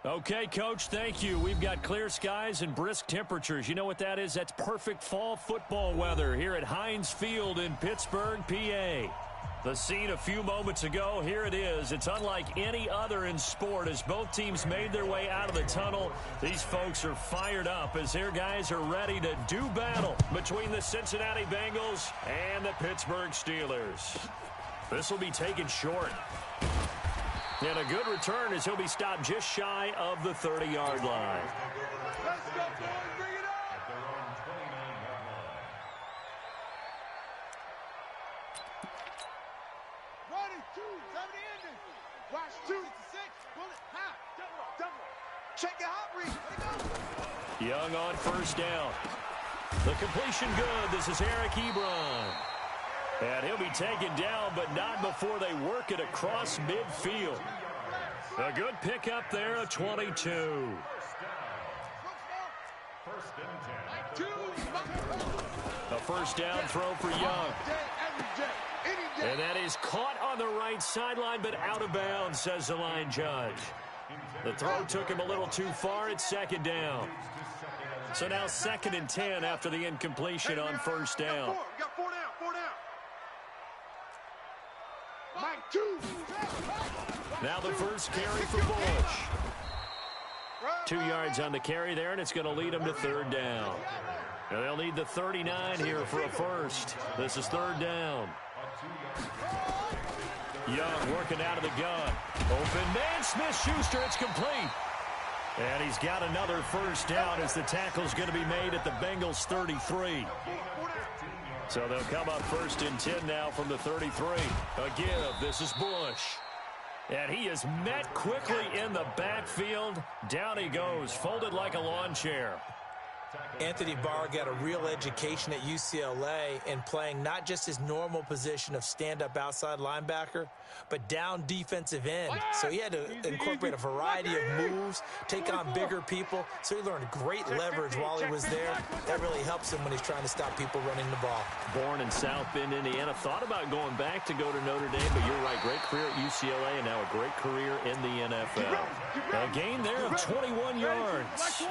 Okay, Coach, thank you. We've got clear skies and brisk temperatures. You know what that is? That's perfect fall football weather here at Heinz Field in Pittsburgh, PA. The scene a few moments ago, here it is. It's unlike any other in sport as both teams made their way out of the tunnel. These folks are fired up as their guys are ready to do battle between the Cincinnati Bengals and the Pittsburgh Steelers. This will be taken short. And a good return as he'll be stopped just shy of the 30-yard line. Let's go, boys. Bring it up. At their own 29-yard line. Running, 2, 70 ending. Watch 2 to 6. Bullet, high. Double. Check your hot read. Let it go. Young on first down. The completion good. This is Eric Ebron. And he'll be taken down, but not before they work it across midfield. A good pickup there, a 22. First and 10. A first down throw for Young. And that is caught on the right sideline, but out of bounds, says the line judge. The throw took him a little too far. It's second down. So now 2nd and 10 after the incompletion on first down. We got 4 down. Mike, 2. Now the first carry for Bush. 2 yards on the carry there, and it's going to lead them to 3rd down. And they'll need the 39 here for a first. This is 3rd down. Young working out of the gun. Open man, Smith-Schuster, it's complete. And he's got another first down as the tackle's going to be made at the Bengals' 33. So they'll come up 1st and 10 now from the 33. A give. This is Bush. And he is met quickly in the backfield. Down he goes, folded like a lawn chair. Anthony Barr got a real education at UCLA in playing not just his normal position of stand-up outside linebacker, but down defensive end. So he had to incorporate a variety of moves, take on bigger people. So he learned great leverage while he was there. That really helps him when he's trying to stop people running the ball. Born in South Bend, Indiana. Thought about going back to go to Notre Dame, but you're right. Great career at UCLA and now a great career in the NFL. A gain there of 21 yards.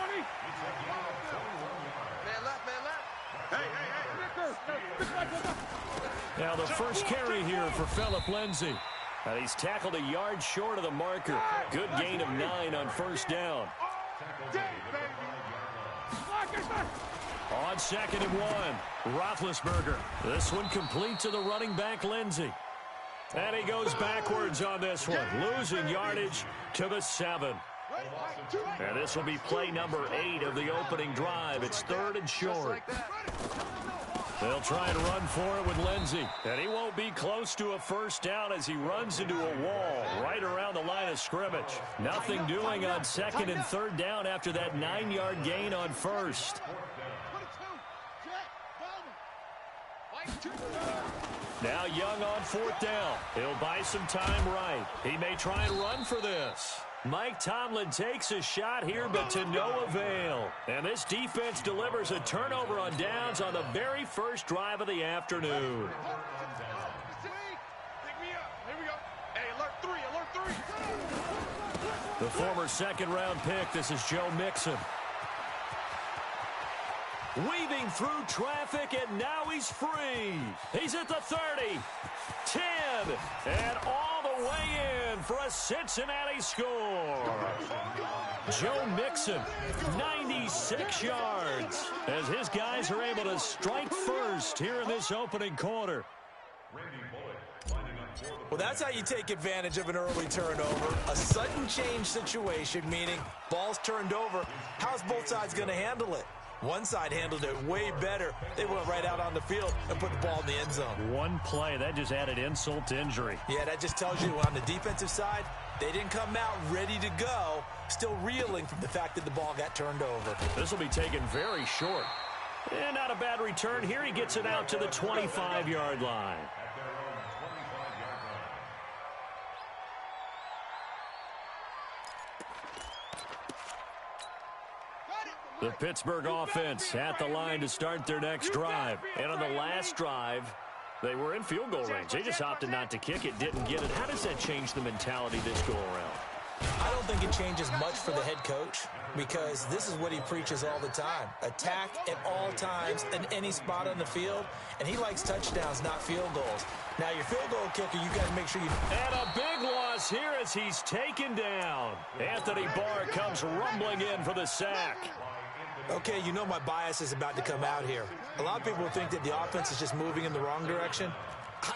Now the first carry here for Phillip Lindsay. And he's tackled a yard short of the marker. Good gain of 9 on first down. On 2nd and 1, Roethlisberger. This one complete to the running back, Lindsay. And he goes backwards on this one, losing yardage to the 7. And this will be play number 8 of the opening drive. It's 3rd and short. They'll try and run for it with Lindsay. And he won't be close to a first down as he runs into a wall right around the line of scrimmage. Nothing doing on 2nd and 3rd down after that 9-yard gain on first. Now Young on 4th down. He'll buy some time right. He may try and run for this. Mike Tomlin takes a shot here, but to no avail. And this defense delivers a turnover on downs on the very first drive of the afternoon. The former 2nd-round pick, this is Joe Mixon. Weaving through traffic, and now he's free. He's at the 30, 10, and all the way in for a Cincinnati score. Joe Mixon, 96 yards, as his guys are able to strike first here in this opening quarter. Well, that's how you take advantage of an early turnover. A sudden change situation, meaning ball's turned over. How's both sides going to handle it? One side handled it way better. They went right out on the field and put the ball in the end zone. One play, that just added insult to injury. Yeah, that just tells you on the defensive side, they didn't come out ready to go, still reeling from the fact that the ball got turned over. This will be taken very short. And not a bad return here. He gets it out to the 25-yard line. The Pittsburgh offense at the line to start their next drive. And on the last drive, they were in field goal range. They just opted not to kick it, didn't get it. How does that change the mentality this go around? I don't think it changes much for the head coach because this is what he preaches all the time. Attack at all times in any spot on the field, and he likes touchdowns, not field goals. Now, your field goal kicker, you got to make sure you... And a big loss here as he's taken down. Anthony Barr comes rumbling in for the sack. Okay, you know my bias is about to come out here. A lot of people think that the offense is just moving in the wrong direction.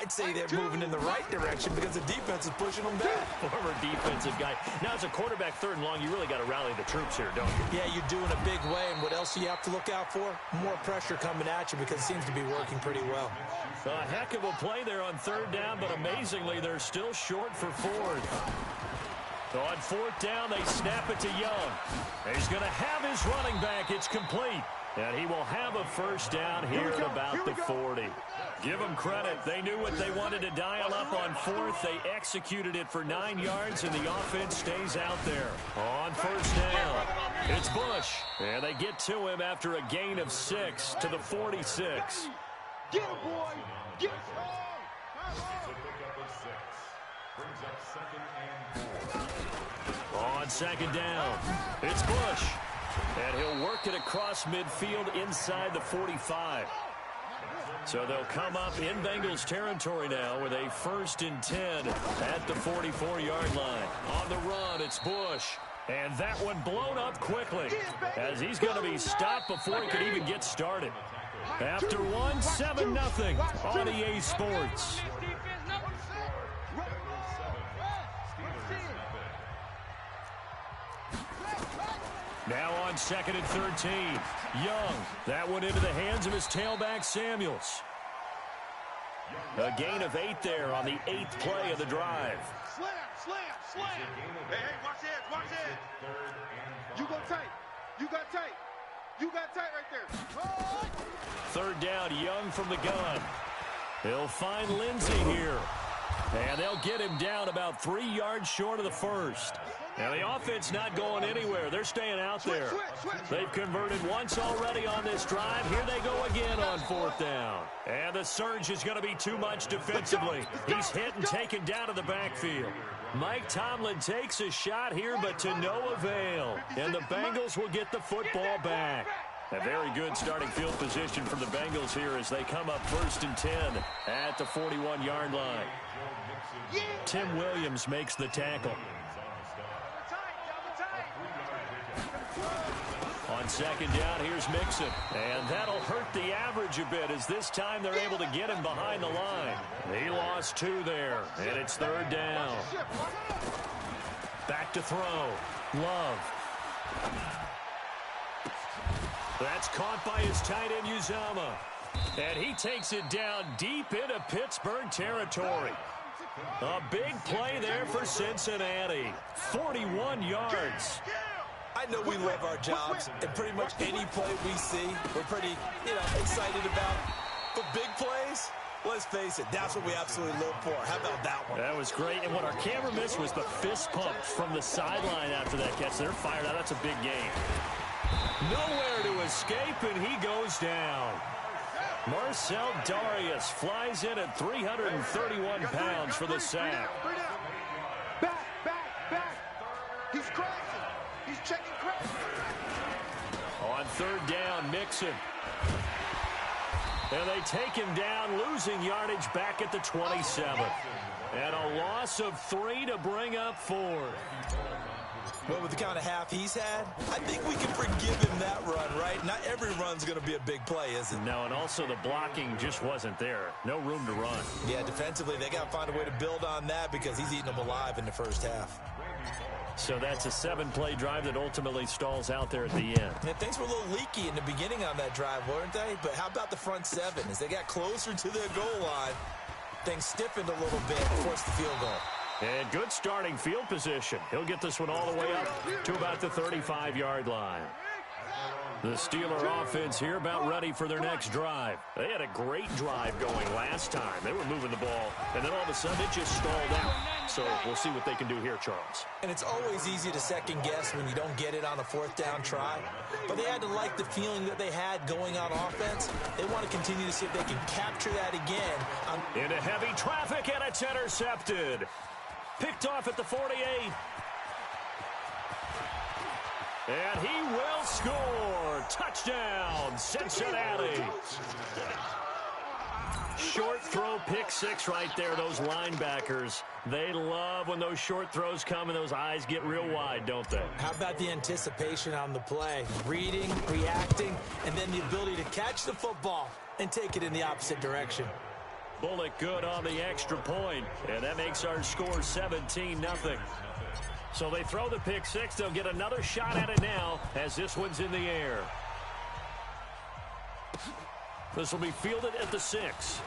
I'd say they're moving in the right direction because the defense is pushing them back. Former defensive guy. Now, as a quarterback, 3rd and long, you really got to rally the troops here, don't you? Yeah, you do in a big way. And what else do you have to look out for? More pressure coming at you because it seems to be working pretty well. A heck of a play there on 3rd down, but amazingly, they're still short for 4th. On 4th down, they snap it to Young. He's going to have his running back. It's complete. And he will have a 1st down here at about the 40. Give them credit. They knew what they wanted to dial up on 4th. They executed it for 9 yards, and the offense stays out there. On 1st down, it's Bush. And they get to him after a gain of 6 to the 46. Get him, boy. Get him. On 2nd down, it's Bush. And he'll work it across midfield inside the 45. So they'll come up in Bengals territory now with a 1st and 10 at the 44-yard line. On the run, it's Bush. And that one blown up quickly as he's going to be stopped before he could even get started. After one, 7-0 on EA Sports. Now on 2nd and 13. Young. That one into the hands of his tailback, Samuels. A gain of 8 there on the 8th play of the drive. Slam, slam, slam. Hey, watch it, watch it. You go tight. You got tight. You got tight right there. 3rd down, Young from the gun. He'll find Lindsey here. And they'll get him down about 3 yards short of the 1st. Now, the offense not going anywhere. They're staying out there. They've converted once already on this drive. Here they go again on 4th down. And the surge is going to be too much defensively. He's hit and taken down to the backfield. Mike Tomlin takes a shot here, but to no avail. And the Bengals will get the football back. A very good starting field position for the Bengals here as they come up 1st and 10 at the 41-yard line. Tim Williams makes the tackle. On 2nd down, here's Mixon. And that'll hurt the average a bit as this time they're able to get him behind the line. He lost 2 there, and it's 3rd down. Back to throw. Love. That's caught by his tight end, Uzama. And he takes it down deep into Pittsburgh territory. A big play there for Cincinnati. 41 yards. I know we love our jobs, and pretty much any play we see, we're pretty, excited about. But big plays, let's face it, that's what we absolutely live for. How about that one? That was great, and what our camera missed was the fist pump from the sideline after that catch. They're fired out. That's a big game. Nowhere to escape, and he goes down. Marcel Darius flies in at 331 pounds for the sack. Back. He's crashing. He's checking crash. On 3rd down, Mixon. And they take him down, losing yardage back at the 27. And a loss of 3 to bring up 4. Well, with the kind of half he's had, I think we can forgive him that run, right? Not every run's going to be a big play, is it? No, and also the blocking just wasn't there. No room to run. Yeah, defensively, they got to find a way to build on that because he's eating them alive in the 1st half. So that's a 7-play drive that ultimately stalls out there at the end. And things were a little leaky in the beginning on that drive, weren't they? But how about the front 7? As they got closer to their goal line, things stiffened a little bit and forced the field goal. And good starting field position. He'll get this one all the way up to about the 35-yard line. The Steeler offense here about ready for their next drive. They had a great drive going last time. They were moving the ball, and then all of a sudden it just stalled out. So we'll see what they can do here, Charles. And it's always easy to second guess when you don't get it on a 4th down try. But they had to like the feeling that they had going on offense. They want to continue to see if they can capture that again. Into heavy traffic, and it's intercepted. Picked off at the 48. And he will score. Touchdown, Cincinnati. Short throw, pick six right there, those linebackers. They love when those short throws come and those eyes get real wide, don't they? How about the anticipation on the play? Reading, reacting, and then the ability to catch the football and take it in the opposite direction. Bullock good on the extra point, and that makes our score 17-0. So they throw the pick six. They'll get another shot at it now as this one's in the air. This will be fielded at the 6.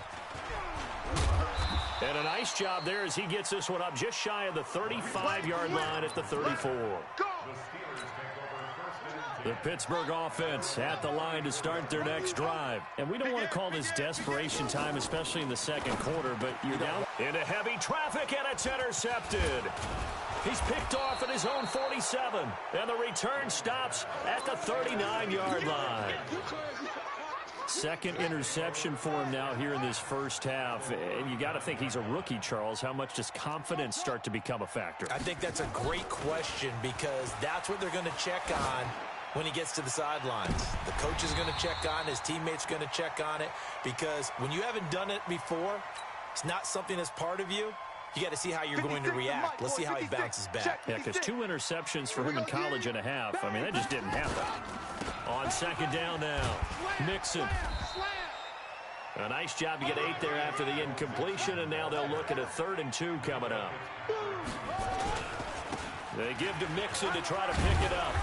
And a nice job there as he gets this one up just shy of the 35-yard line at the 34. The Pittsburgh offense at the line to start their next drive. And we don't want to call this desperation time, especially in the second quarter, but you're down into heavy traffic, and it's intercepted. He's picked off at his own 47, and the return stops at the 39-yard line. Second interception for him now here in this first half. And you got to think he's a rookie, Charles. How much does confidence start to become a factor? I think that's a great question because that's what they're going to check on when he gets to the sidelines. The coach is going to check on, his teammates are going to check on it, because when you haven't done it before, it's not something that's part of you. You got to see how you're going to react. Let's see how he bounces back. Yeah, because 2 interceptions for him in college and a half. I mean, that just didn't happen. On second down now, Mixon. A nice job to get 8 there after the incompletion, and now they'll look at a 3rd and 2 coming up. They give to Mixon to try to pick it up.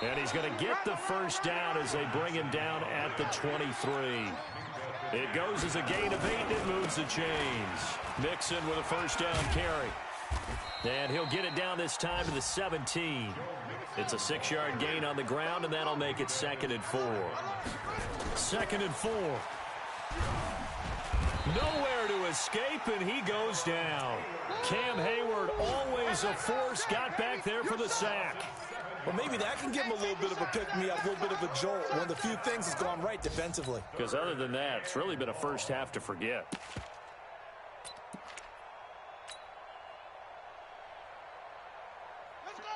And he's going to get the first down as they bring him down at the 23. It goes as a gain of 8, and it moves the chains. Mixon with a first down carry. And he'll get it down this time to the 17. It's a 6-yard gain on the ground, and that'll make it 2nd and 4. 2nd and 4. Nowhere to escape, and he goes down. Cam Hayward, always a force, got back there for the sack. Well, maybe that can give him a little bit of a pick-me-up, a little bit of a jolt. One of the few things that's gone right defensively. Because other than that, it's really been a first half to forget.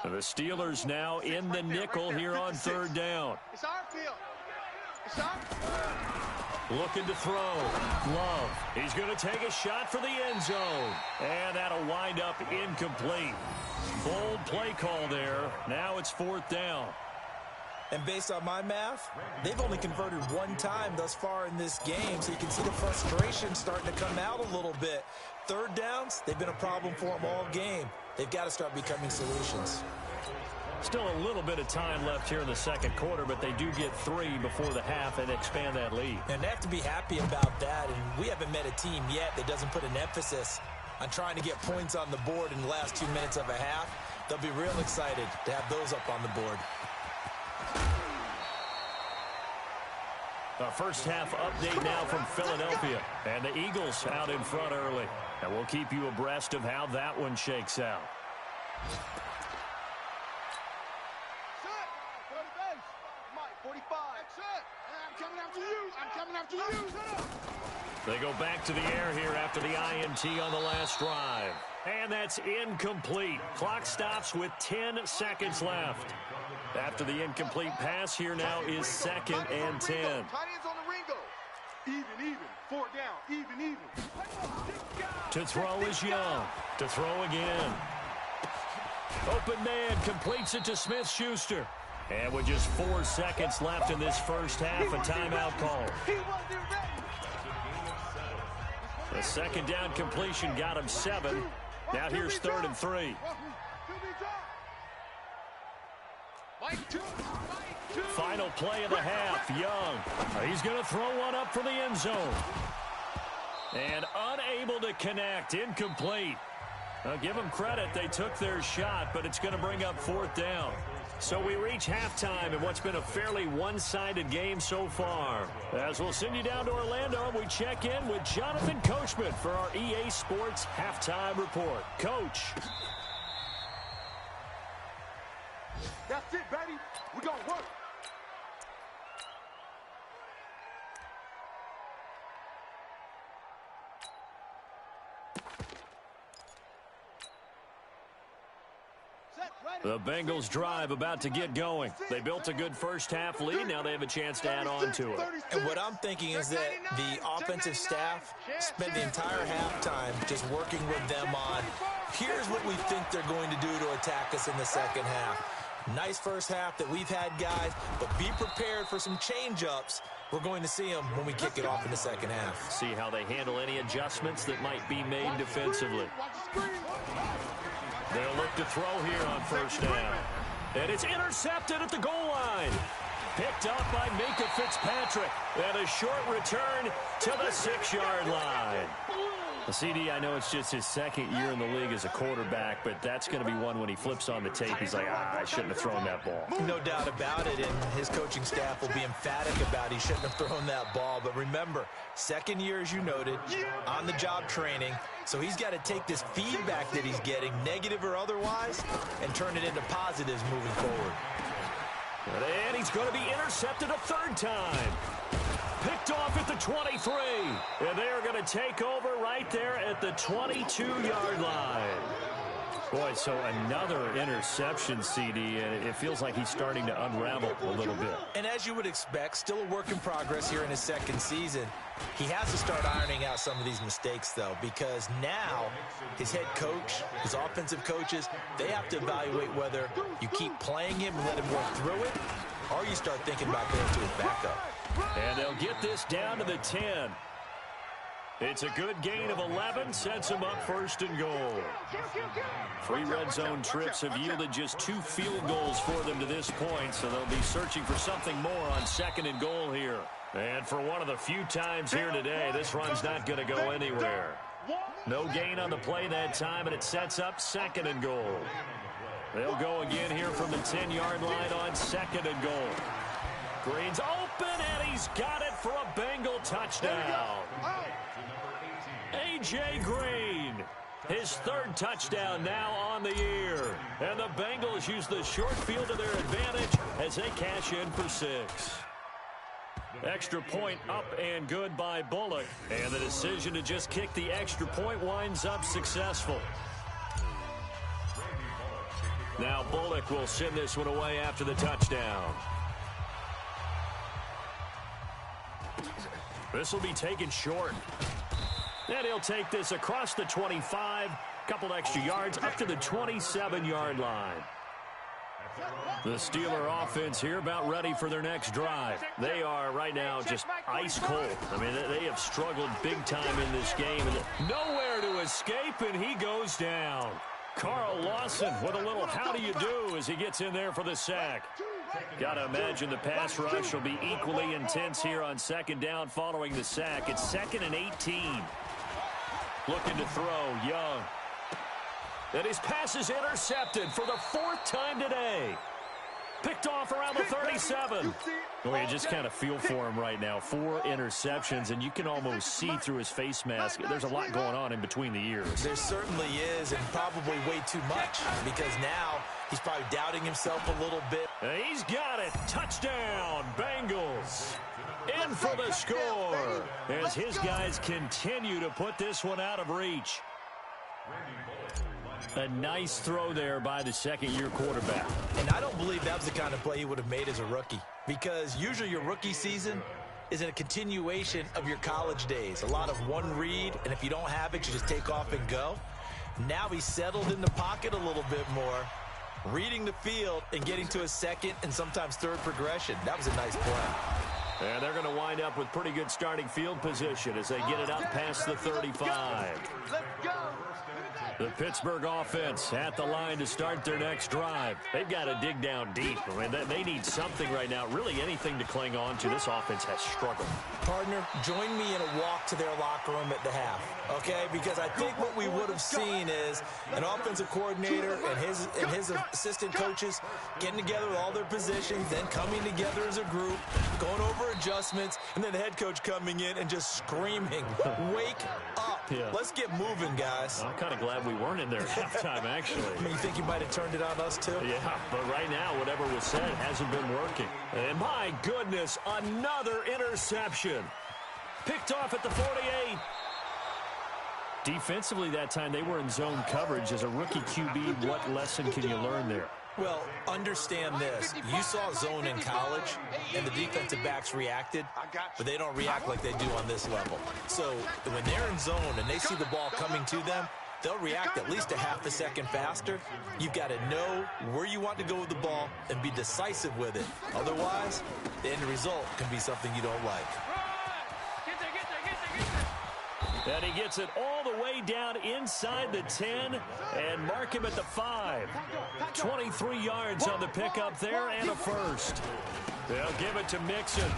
The Steelers now in the nickel here on 3rd down. It's our field. It's our Looking to throw. Love. He's going to take a shot for the end zone. And that'll wind up incomplete. Bold play call there. Now it's 4th down. And based on my math, they've only converted 1 time thus far in this game, so you can see the frustration starting to come out a little bit. 3rd downs, they've been a problem for them all game. They've got to start becoming solutions. Still a little bit of time left here in the second quarter, but they do get 3 before the half and expand that lead. And they have to be happy about that, and we haven't met a team yet that doesn't put an emphasis on trying to get points on the board in the last 2 minutes of a half. They'll be real excited to have those up on the board. A first half update now from Philadelphia. And the Eagles out in front early. And we'll keep you abreast of how that one shakes out. They go back to the air here after the INT on the last drive. And that's incomplete. Clock stops with 10 seconds left. After the incomplete pass, here now is 2nd and 10. Tight ends on the Ringo. Even. 4 down. Even. To throw is Young. To throw again. Open man completes it to Smith-Schuster. And with just 4 seconds left in this first half, a timeout call. The 2nd down completion got him 7. Now here's 3rd and 3. Final play of the half. Young. He's going to throw one up for the end zone. And unable to connect. Incomplete. Now give them credit. They took their shot, but it's going to bring up 4th down. So we reach halftime in what's been a fairly one-sided game so far. As we'll send you down to Orlando, we check in with Jonathan Coachman for our EA Sports Halftime Report. Coach. That's it, baby. We're going to work. Set, ready. The Bengals drive about to get going. They built a good first-half lead. Now they have a chance to add on to it. And what I'm thinking is that the offensive staff spent the entire halftime just working with them on, here's what we think they're going to do to attack us in the second half. Nice first half that we've had, guys, but be prepared for some change-ups. We're going to see them when we kick it off in the second half. See how they handle any adjustments that might be made defensively. They'll look to throw here on first down. And it's intercepted at the goal line. Picked up by Minka Fitzpatrick. And a short return to the 6-yard line. The CD, I know it's just his second year in the league as a quarterback, but that's going to be one when he flips on the tape. He's like, I shouldn't have thrown that ball. No doubt about it, and his coaching staff will be emphatic about he shouldn't have thrown that ball. But remember, second year, as you noted, on-the-job training, so he's got to take this feedback that he's getting, negative or otherwise, and turn it into positives moving forward. And he's going to be intercepted a third time. Picked off at the 23. And they are going to take over right there at the 22-yard line. Boy, so another interception, CD, and it feels like he's starting to unravel a little bit. And as you would expect, still a work in progress here in his second season. He has to start ironing out some of these mistakes, though, because now his head coach, his offensive coaches, they have to evaluate whether you keep playing him and let him work through it, or you start thinking about going to his backup. And they'll get this down to the 10. It's a good gain of 11, sets them up first and goal. 3 red zone trips have yielded just 2 field goals for them to this point, so they'll be searching for something more on second and goal here. And for one of the few times here today, this run's not going to go anywhere. No gain on the play that time, and it sets up second and goal. They'll go again here from the 10-yard line on second and goal. Green's open, and he's got it for a Bengal touchdown. A.J. Green, his 3rd touchdown now on the year. And the Bengals use the short field to their advantage as they cash in for 6. Extra point up and good by Bullock. And the decision to just kick the extra point winds up successful. Now Bullock will send this one away after the touchdown. This will be taken short. And he'll take this across the 25, couple extra yards, up to the 27-yard line. The Steeler offense here about ready for their next drive. They are right now just ice cold. I mean, they have struggled big time in this game. And nowhere to escape, and he goes down. Carl Lawson with a little how do you do as he gets in there for the sack. Got to imagine the pass rush will be equally intense here on second down following the sack. It's 2nd and 18. Looking to throw, Young. And his pass is intercepted for the 4th time today. Picked off around the 37. Well, you just kind of feel for him right now. 4 interceptions, and you can almost see through his face mask. There's a lot going on in between the ears. There certainly is, and probably way too much, because now he's probably doubting himself a little bit. And he's got it. Touchdown, Bengals. In for the score as his guys continue to put this one out of reach. A nice throw there by the second-year quarterback. And I don't believe that was the kind of play he would have made as a rookie, because usually your rookie season is a continuation of your college days. A lot of one read, and if you don't have it, you just take off and go. Now he's settled in the pocket a little bit more, reading the field and getting to a second and sometimes third progression. That was a nice play. And they're going to wind up with pretty good starting field position as they get it up past the 35. Let's go. The Pittsburgh offense at the line to start their next drive. They've got to dig down deep. I mean, they need something right now, really anything to cling on to. This offense has struggled. Partner, join me in a walk to their locker room at the half, okay? Because I think what we would have seen is an offensive coordinator and his assistant coaches getting together with all their positions, then coming together as a group, going over adjustments, and then the head coach coming in and just screaming, wake up. Yeah. Let's get moving, guys. I'm kind of glad we weren't in there at halftime, actually. I mean, you think you might have turned it on us, too? Yeah, but right now, whatever was said hasn't been working. And my goodness, another interception. Picked off at the 48. Defensively that time, they were in zone coverage. As a rookie QB, what lesson can you learn there? Well, understand this. You saw zone in college, and the defensive backs reacted, but they don't react like they do on this level. So when they're in zone and they see the ball coming to them, they'll react at least a half a second faster. You've got to know where you want to go with the ball and be decisive with it. Otherwise, the end result can be something you don't like. And he gets it all the way down inside the 10 and mark him at the 5. 23 yards on the pickup there and a first. They'll give it to Mixon.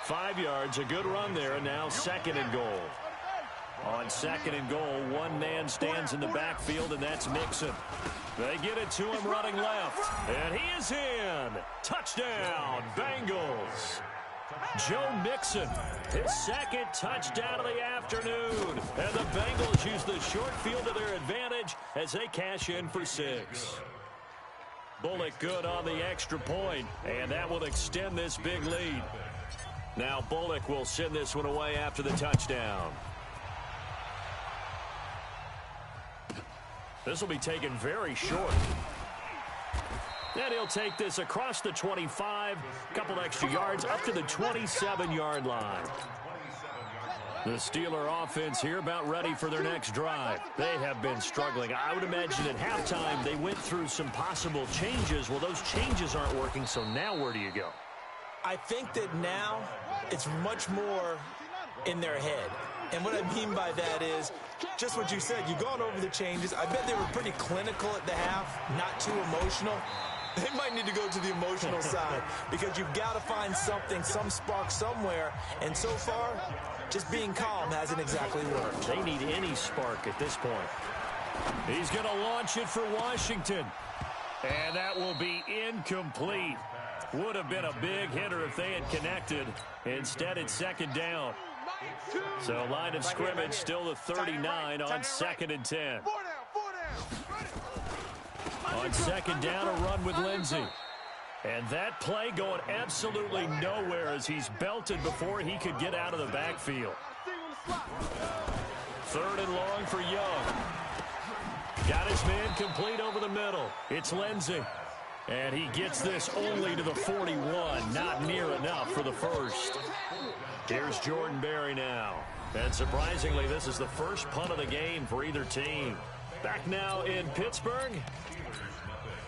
5 yards, a good run there, and now 2nd and goal. On 2nd and goal, one man stands in the backfield, and that's Mixon. They get it to him running left, and he is in. Touchdown, Bengals. Joe Mixon, his 2nd touchdown of the afternoon. And the Bengals use the short field to their advantage as they cash in for 6. Bullock good on the extra point, and that will extend this big lead. Now Bullock will send this one away after the touchdown. This will be taken very short. And he'll take this across the 25, couple extra yards up to the 27-yard line. The Steeler offense here about ready for their next drive. They have been struggling. I would imagine at halftime they went through some possible changes. Well, those changes aren't working, so now where do you go? I think that now it's much more in their head. And what I mean by that is just what you said. You've gone over the changes. I bet they were pretty clinical at the half, not too emotional. They might need to go to the emotional side because you've got to find something, some spark somewhere. And so far, just being calm hasn't exactly worked. They need any spark at this point. He's going to launch it for Washington. And that will be incomplete. Would have been a big hitter if they had connected. Instead, it's 2nd down. So line of scrimmage still the 39 on 2nd and 10. On 2nd down, a run with Lindsey. And that play going absolutely nowhere as he's belted before he could get out of the backfield. 3rd and long for Young. Got his man complete over the middle. It's Lindsey. And he gets this only to the 41. Not near enough for the first. Here's Jordan Berry now. And surprisingly, this is the first punt of the game for either team. Back now in Pittsburgh.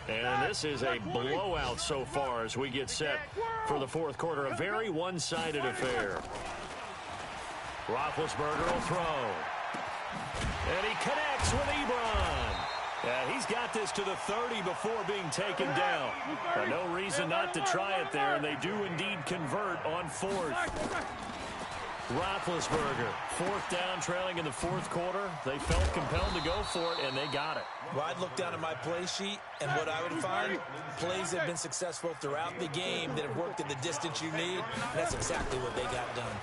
And this is a blowout so far as we get set for the 4th quarter. A very one-sided affair. Roethlisberger will throw. And he connects with Ebron. And he's got this to the 30 before being taken down. No reason not to try it there, and they do indeed convert on 4th. Roethlisberger, 4th down, trailing in the 4th quarter. They felt compelled to go for it, and they got it. Well, I'd look down at my play sheet, and what I would find, plays have been successful throughout the game that have worked in the distance you need, and that's exactly what they got done.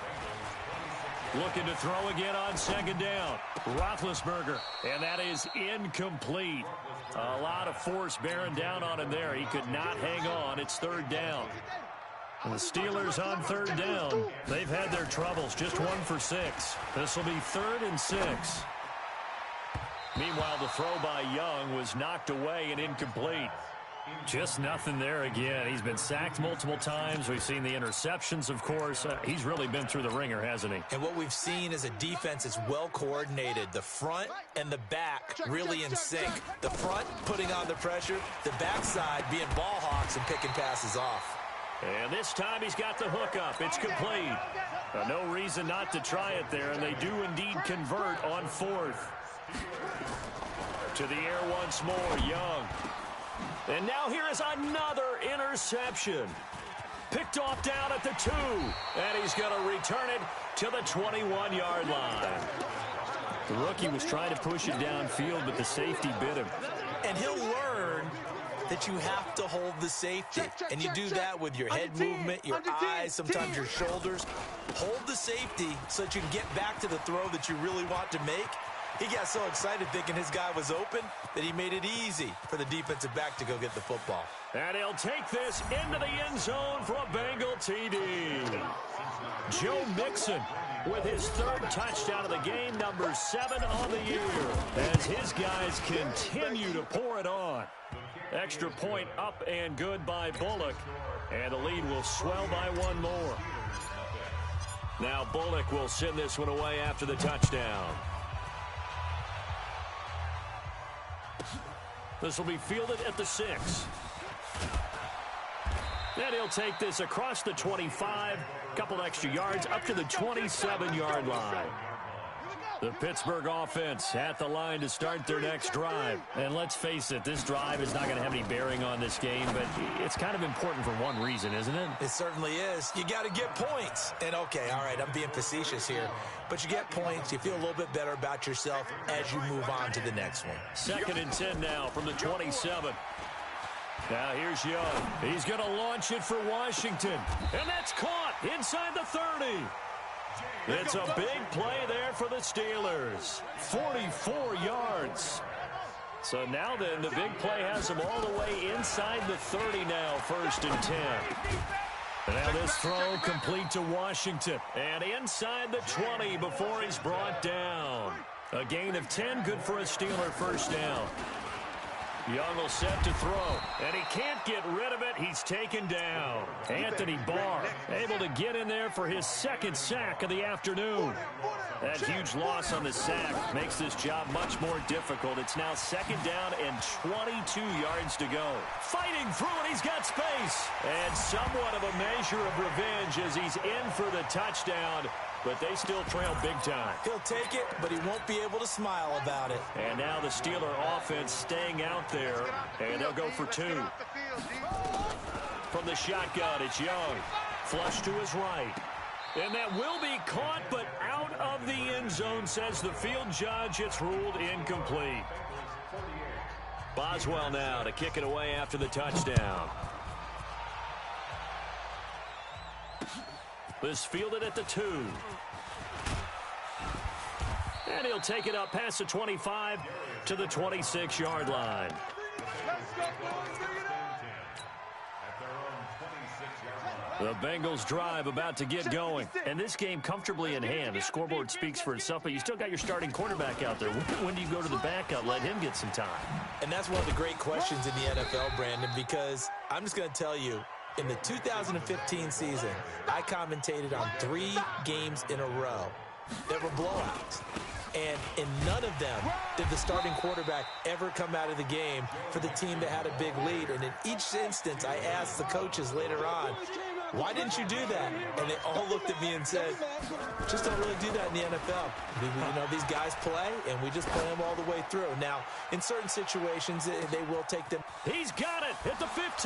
Looking to throw again on 2nd down. Roethlisberger, and that is incomplete. A lot of force bearing down on him there. He could not hang on. It's 3rd down. And the Steelers on 3rd down. They've had their troubles, just 1 for 6. This will be 3rd and 6. Meanwhile, the throw by Young was knocked away and incomplete. Just nothing there again. He's been sacked multiple times. We've seen the interceptions, of course. He's really been through the ringer, hasn't he? And what we've seen is a defense that's well coordinated. The front and the back really in sync. The front putting on the pressure. The backside being ball hawks and picking passes off. And this time he's got the hook up. It's complete. No reason not to try it there, and they do indeed convert on 4th. To the air once more, Young. And now here is another interception. Picked off down at the 2. And he's going to return it to the 21-yard line. The rookie was trying to push it downfield, but the safety bit him. And he'll learn that you have to hold the safety. And you do that with your head movement, your eyes, sometimes your shoulders. Hold the safety so that you can get back to the throw that you really want to make. He got so excited thinking his guy was open that he made it easy for the defensive back to go get the football. And he'll take this into the end zone for a Bengal TD. Joe Mixon with his third touchdown of the game, number 7 on the year, as his guys continue to pour it on. Extra point up and good by Bullock, and the lead will swell by one more. Now Bullock will send this one away after the touchdown. This will be fielded at the 6. Then he'll take this across the 25, couple extra yards up to the 27-yard line. The Pittsburgh offense at the line to start their next drive. And let's face it, this drive is not going to have any bearing on this game, but it's kind of important for one reason, isn't it? It certainly is. You got to get points. And, okay, all right, I'm being facetious here, but you get points. You feel a little bit better about yourself as you move on to the next one. 2nd and 10 now from the 27. Now here's Young. He's going to launch it for Washington. And that's caught inside the 30. It's a big play there for the Steelers. 44 yards. So now then, the big play has them all the way inside the 30 now, 1st and 10. And now this throw complete to Washington. And inside the 20 before he's brought down. A gain of 10, good for a Steeler first down. Young will set to throw, and he can't get rid of it. He's taken down. Anthony Barr able to get in there for his 2nd sack of the afternoon. That huge loss on the sack makes this job much more difficult. It's now 2nd down and 22 yards to go. Fighting through it, he's got space. And somewhat of a measure of revenge as he's in for the touchdown. But they still trail big time. He'll take it, but he won't be able to smile about it. And now the Steeler offense staying out there, and they'll go for 2. From the shotgun, it's Young. Flush to his right. And that will be caught, but out of the end zone, says the field judge. It's ruled incomplete. Boswell now to kick it away after the touchdown. This fielded at the 2. And he'll take it up past the 25 to the 26-yard line. The Bengals drive about to get going. And this game comfortably in hand. The scoreboard speaks for itself, but you still got your starting quarterback out there. When do you go to the backup? Let him get some time. And that's one of the great questions in the NFL, Brandon, because I'm just going to tell you, in the 2015 season, I commentated on 3 games in a row that were blowouts. And in none of them did the starting quarterback ever come out of the game for the team that had a big lead. And in each instance, I asked the coaches later on, why didn't you do that? And they all looked at me and said, just don't really do that in the NFL. You know, these guys play, and we just play them all the way through. Now, in certain situations, they will take them. He's got it at the 15.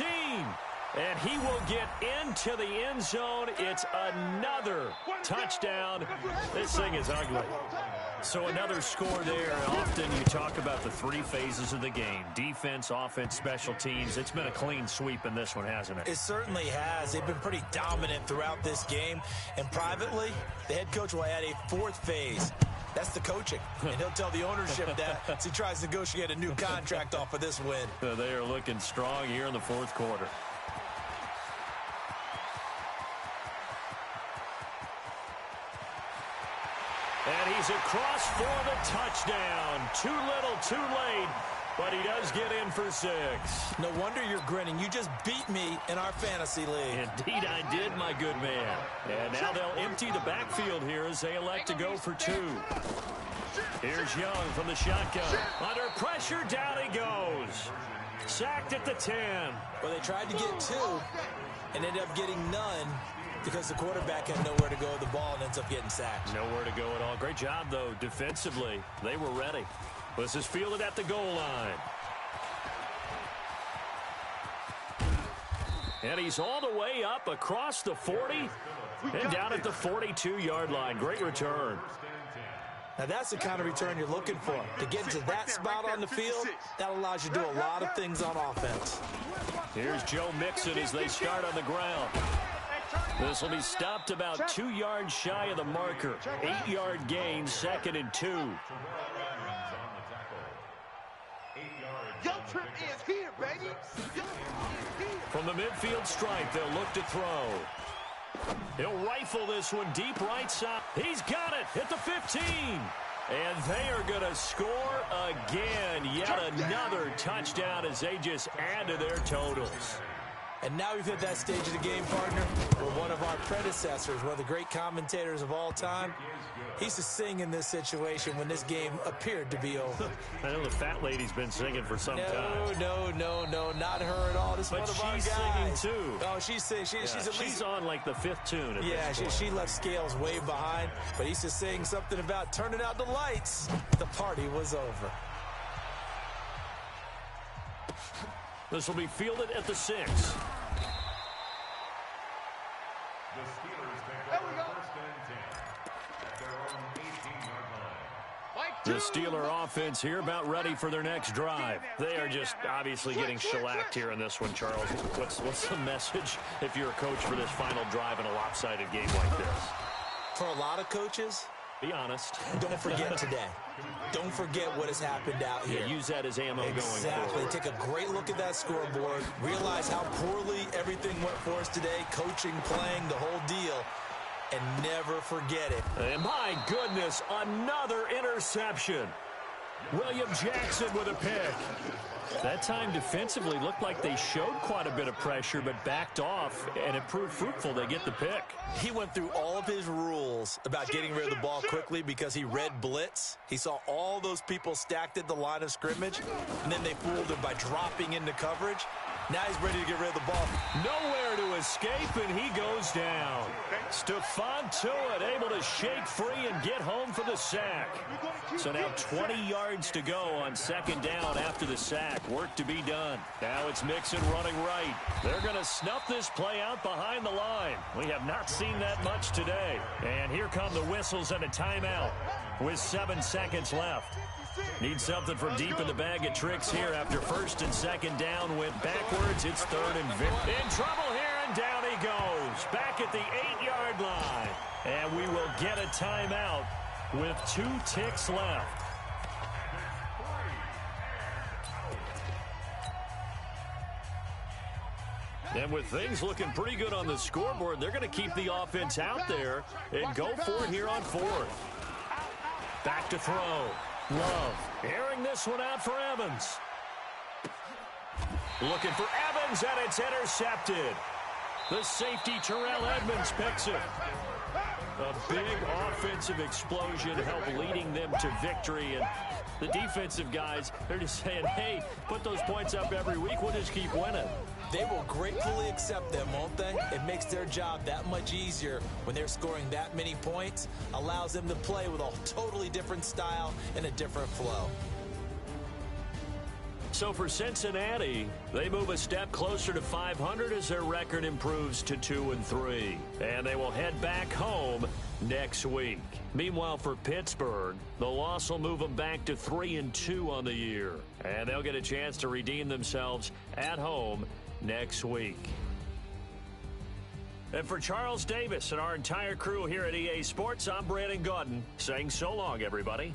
And he will get into the end zone. It's another touchdown. This thing is ugly. So another score there. Often you talk about the 3 phases of the game. Defense, offense, special teams. It's been a clean sweep in this one, hasn't it? It certainly has. They've been pretty dominant throughout this game. And privately, the head coach will add a 4th phase. That's the coaching. And he'll tell the ownership that as he tries to negotiate a new contract off of this win. They are looking strong here in the 4th quarter. And he's across for the touchdown. Too little, too late, but he does get in for 6. No wonder you're grinning. You just beat me in our fantasy league. Indeed I did, my good man. And now they'll empty the backfield here as they elect to go for 2. Here's Young from the shotgun. Under pressure, down he goes. Sacked at the 10. Well, they tried to get 2 and ended up getting none, because the quarterback had nowhere to go with the ball and ends up getting sacked. Nowhere to go at all. Great job, though, defensively. They were ready. This is fielded at the goal line. And he's all the way up across the 40 and down at the 42-yard line. Great return. Now, that's the kind of return you're looking for. To get to that spot on the field, that allows you to do a lot of things on offense. Here's Joe Mixon as they start on the ground. This will be stopped about 2 yards shy of the marker. 8-yard gain, 2nd and 2. Your trip is here, baby. Your trip is here. From the midfield stripe, they'll look to throw. He'll rifle this one deep right side. He's got it at the 15. And they are going to score again. Yet another touchdown as they just add to their totals. And now we've hit that stage of the game, partner, where one of our predecessors, one of the great commentators of all time, he used to sing in this situation when this game appeared to be over. I know the fat lady's been singing for some time. No, not her at all. This is one of our guys. But she's singing, too. Oh, she's singing. She's on, like, the 5th tune. Yeah, she left Scales way behind. But he used to sing something about turning out the lights. The party was over. This will be fielded at the 6. The Steelers take over first and 10 at their own 18-yard line. The Steeler offense here about ready for their next drive. They are just obviously getting shellacked here in this one, Charles. What's the message if you're a coach for this final drive in a lopsided game like this? For a lot of coaches, be honest. Don't forget today. Don't forget what has happened out here. Yeah, use that as ammo going forward. Exactly. Take a great look at that scoreboard. Realize how poorly everything went for us today. Coaching, playing, the whole deal. And never forget it. And my goodness, another interception. William Jackson with a pick. That time defensively looked like they showed quite a bit of pressure but backed off, and it proved fruitful. They get the pick. He went through all of his rules about getting rid of the ball quickly because he read blitz. He saw all those people stacked at the line of scrimmage, and then they fooled him by dropping into coverage. Now he's ready to get rid of the ball. Nowhere to escape, and he goes down. Stephon Tuitt able to shake free and get home for the sack. So now 20 yards to go on second down after the sack. Work to be done. Now it's Mixon running right. They're going to snuff this play out behind the line. We have not seen that much today. And here come the whistles and a timeout with 7 seconds left. Need something from deep in the bag of tricks here after first and second down went backwards. It's third and in trouble here, and down he goes. Back at the 8-yard line. And we will get a timeout with 2 ticks left. And with things looking pretty good on the scoreboard, they're going to keep the offense out there and go for it here on 4th. Back to throw. Love airing this one out for Evans. Looking for Evans, and it's intercepted. The safety, Terrell Edmonds, picks it. A big offensive explosion helped leading them to victory. And the defensive guys, they're just saying, hey, put those points up every week. We'll just keep winning. They will gratefully accept them, won't they? It makes their job that much easier when they're scoring that many points. Allows them to play with a totally different style and a different flow. So for Cincinnati, they move a step closer to 500 as their record improves to 2-3. And they will head back home next week. Meanwhile, for Pittsburgh, the loss will move them back to 3-2 on the year. And they'll get a chance to redeem themselves at home next week. And for Charles Davis and our entire crew here at EA Sports, I'm Brandon Gaudin saying so long, everybody.